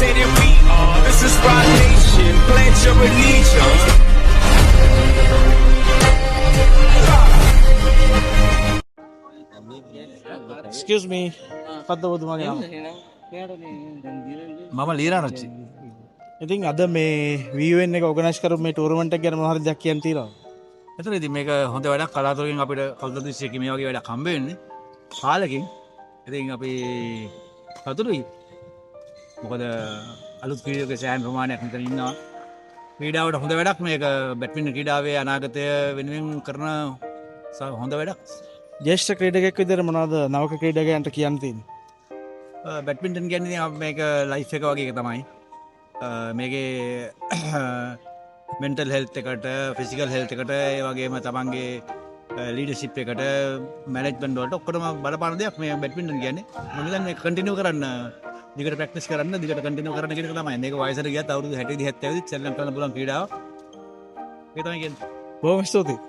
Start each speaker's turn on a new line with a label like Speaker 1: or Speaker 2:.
Speaker 1: say that we are. This is Rock Nation. Pledge your allegiance.
Speaker 2: Excuse me. මොකද්ද ඔබතුමාගේ නම?
Speaker 3: මම ලීරාරච්චි.
Speaker 2: ඉතින් අද මේ VUN එක ඕගනයිස් කරපු මේ ටූර්නමන්ට් එක ගැන මොනවද දෙයක් කියන්න තියෙනවද?
Speaker 3: එතන ඉතින් මේක හොඳ වැඩක් කලාතුරකින් අපිට කල්පනා දිස්සියක මේ වගේ වැඩක් හම්බ වෙන්නේ. කාලෙකින්. ඉතින් අපි සතුටුයි. මොකද අලුත් ක්‍රීඩකයෙක් සෑහෙන ප්‍රමාණයක් මෙතන ඉන්නවා. ක්‍රීඩාවට හොඳ වැඩක් මේක බැඩ්මින්ටන් ක්‍රීඩාවේ අනාගතය වෙනුවෙන් කරන හොඳ වැඩක්.
Speaker 2: ජ්‍යෙෂ්ඨ ක්‍රීඩකයෙක් විදිහට මොනවද නවක ක්‍රීඩකයන්ට කියන්න තියෙන්නේ?
Speaker 3: බැඩ්මින්ටන් කියන්නේ මේක ලයිෆ් එක වගේ එක තමයි. මේකේ මෙන්ටල් හෙල්ත් එකට ෆිසිකල් හෙල්ත් එකට ඒ වගේම තමන්ගේ ලීඩර්ෂිප් එකට මැනේජ්මන්ට් වලට ඔක්කොම බලපාන දෙයක් මේ බැඩ්මින්ටන් කියන්නේ. මම හිතන්නේ මේක කන්ටිනියු කරන්න දිගට ප්‍රැක්ටිස් කරන්න දිගට කන්ටිනියු කරන්න කියන එක තමයි. මේක වයසට ගියත් අවුරුදු 60 70 ශ්‍රී ලංකාවේ බලන ක්‍රීඩාව. ඒක තමයි කියන්නේ.
Speaker 2: බොහොම ස්තුතියි.